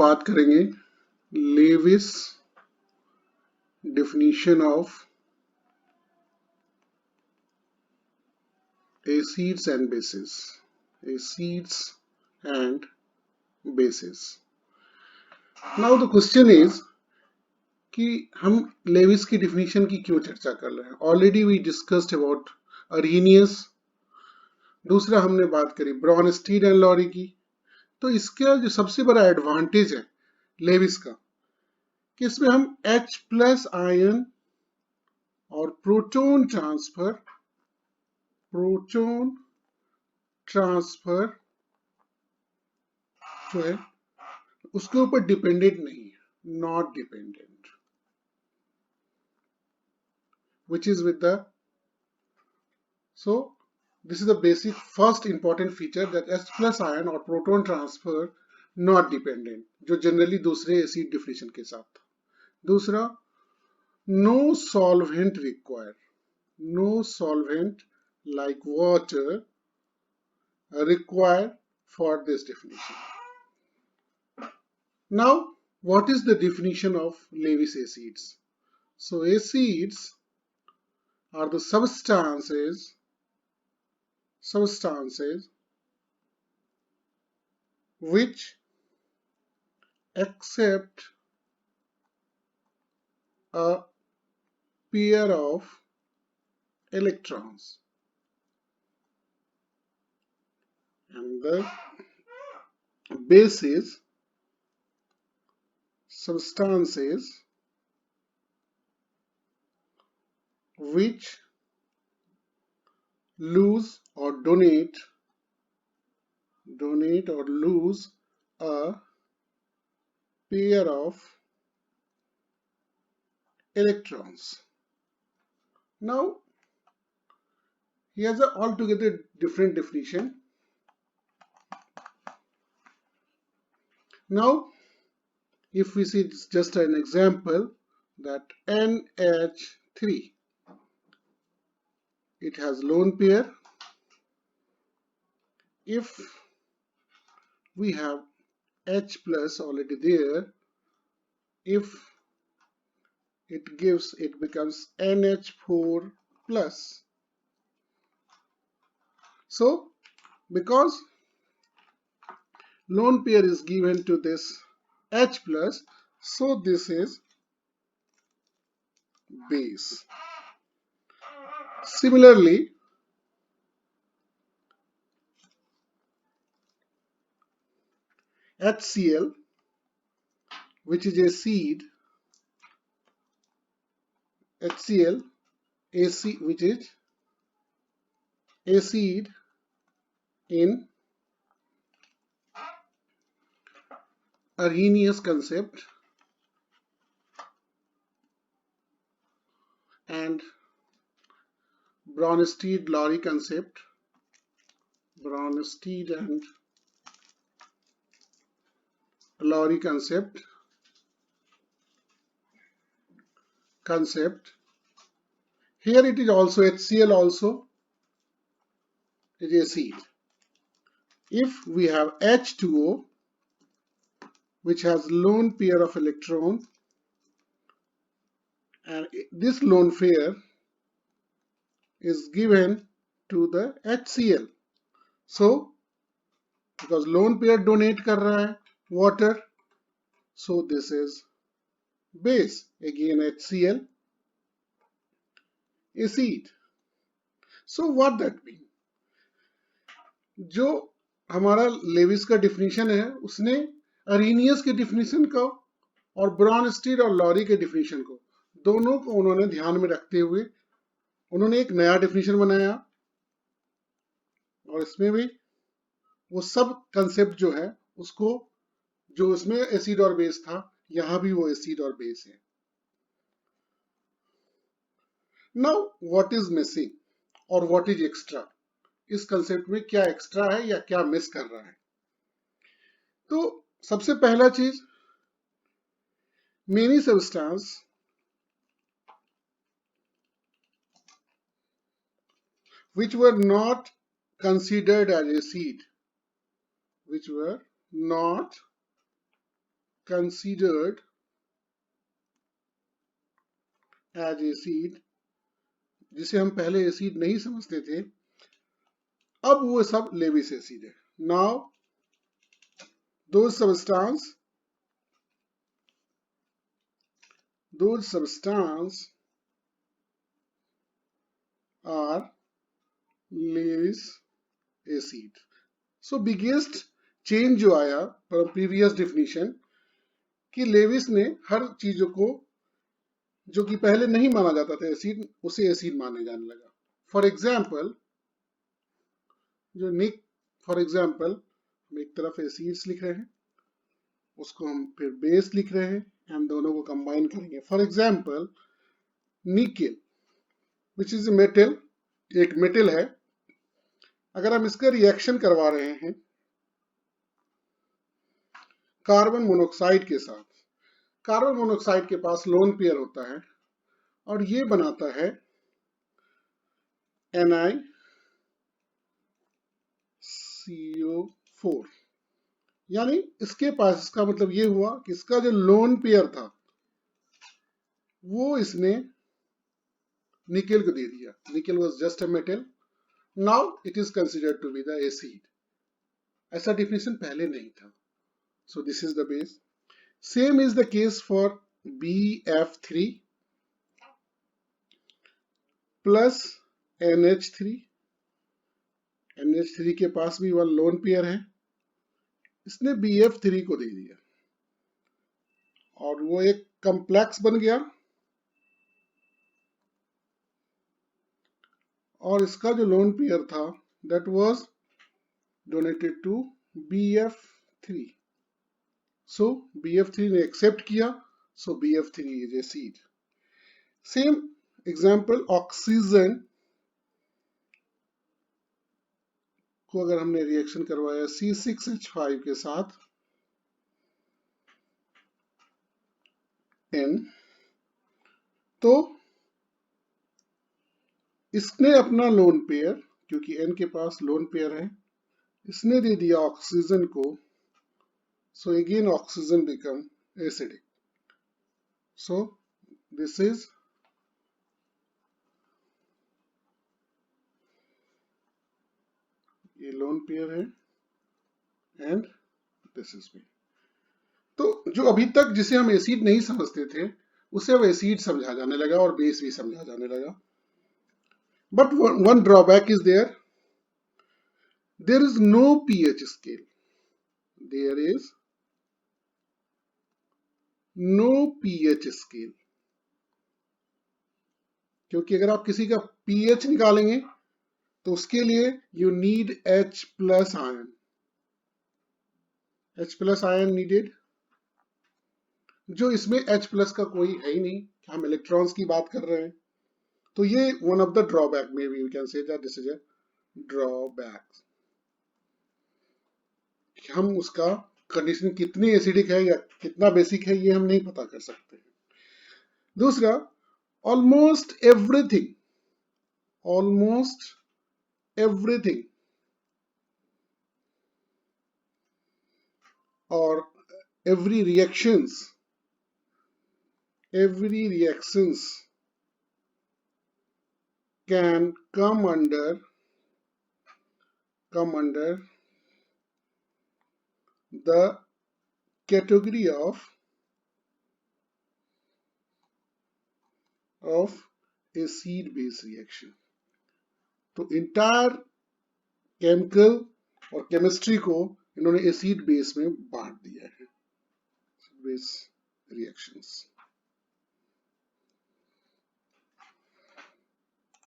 बात करेंगे Lewis definition of acids and bases. Acids and bases. Now the question is कि हम Levi's की डेफिनेशन की क्यों चर्चा कर रहे हैं. Already we discussed about Arrhenius. दूसरा हमने बात करी ब्रॉनस्टीड एंड लॉरी की. तो इसका जो सबसे बड़ा एडवांटेज है लेविस का कि इसमें हम H प्लस आयन और प्रोटॉन ट्रांसफर जो है उसके ऊपर डिपेंडेंट नहीं है, not dependent, which is with the, so this is the basic first important feature that H plus ion or proton transfer not dependent, जो जनरली दूसरे एसिड डिफिनेशन के साथ. दूसरा no solvent required, no solvent like water required for this definition. Now what is the definition of Lewis acids? So acids are the substances which accept a pair of electrons, and the bases substances which lose or donate or lose a pair of electrons. Now here's an altogether different definition. Now if we see just an example that NH3, it has lone pair. If we have H plus already there, if it becomes NH4 plus. So because lone pair is given to this H plus, so this is base. Similarly, HCl, which is acid, HCl, which is acid in Arrhenius concept and Bronsted-Lowry concept, Bronsted and Lowry concept. Here it is also HCl also is acid. If we have H2O, which has lone pair of electron, and this lone pair is given to the HCl. So because lone pair donate कर रहा है water, so this is base, again HCl, acid. So what that mean? जो हमारा Levi's का definition है उसने अरीनियस के definition को और ब्रॉनस्टीड और लॉरी के डिफिनीशन को दोनों को उन्होंने ध्यान में रखते हुए उन्होंने एक नया डिफिनीशन बनाया, और इसमें भी वो सब कंसेप्ट जो है उसको, जो इसमें एसिड और बेस था, यहां भी वो एसिड और बेस है. नाउ व्हाट इज मिसिंग और व्हाट इज एक्स्ट्रा? इस कंसेप्ट में क्या एक्स्ट्रा है या क्या मिस कर रहा है? तो सबसे पहला चीज, many substance which were not considered as acid, which were not considered as acid, जिसे हम पहले एसिड नहीं समझते थे, अब वो सब लेविस एसिड है. Now those substance are Lewis acid. So biggest change जो आया फ्रॉम प्रीवियस डिफिनीशन कि लेविस ने हर चीजों को जो कि पहले नहीं माना जाता था एसिड, उसे एसिड माने जाने लगा. फॉर एग्जाम्पल जो निक, फॉर एग्जाम्पल हम एक तरफ एसिड्स लिख रहे हैं, उसको हम फिर बेस लिख रहे हैं, हम दोनों को कंबाइन करेंगे. For example nickel which is metal, एक मेटल है. अगर हम इसका रिएक्शन करवा रहे हैं कार्बन मोनोऑक्साइड के साथ, कार्बन मोनोऑक्साइड के पास लोन पेयर होता है और ये बनाता है NiCO4. यानी इसके पास, इसका मतलब ये हुआ कि इसका जो लोन पेयर था वो इसने निकेल को दे दिया. Nickel was just a metal, now it is considered to be the acid. ऐसा डिफिनेशन पहले नहीं था. So this is the base. Same is the case for BF3 plus NH3. NH3 के पास भी वन लोन पेयर है, इसने BF3 को दे दिया और वो एक कॉम्प्लेक्स बन गया और इसका जो लोन पेयर था that was donated to BF3. So BF3 ने एक्सेप्ट किया, so BF3 is acid. Same example oxygen को अगर हमने रिएक्शन करवाया C6H5 के साथ N, तो इसने अपना लोन पेयर, क्योंकि N के पास लोन पेयर है, इसने दे दिया ऑक्सीजन को. So again oxygen become acidic. So this is ये लोन पेयर है एंड दिस इज बी. तो जो अभी तक जिसे हम एसिड नहीं समझते थे उसे अब एसिड समझा जाने लगा और बेस भी समझा जाने लगा. But one drawback is there is no pH scale. There is no pH scale. क्योंकि अगर आप किसी का pH निकालेंगे तो उसके लिए you need H plus ion. H plus ion needed, जो इसमें H प्लस का कोई है ही नहीं, हम इलेक्ट्रॉन्स की बात कर रहे हैं. तो ये one of the drawback, may be we can say that this is a drawback. हम उसका कंडीशन कितनी एसिडिक है या कितना बेसिक है ये हम नहीं पता कर सकते. दूसरा, almost everything or every reactions can come under the category of acid base reaction. तो इंटायर केमिकल और केमिस्ट्री को इन्होंने एसिड बेस में बांट दिया है, बेस रिएक्शंस.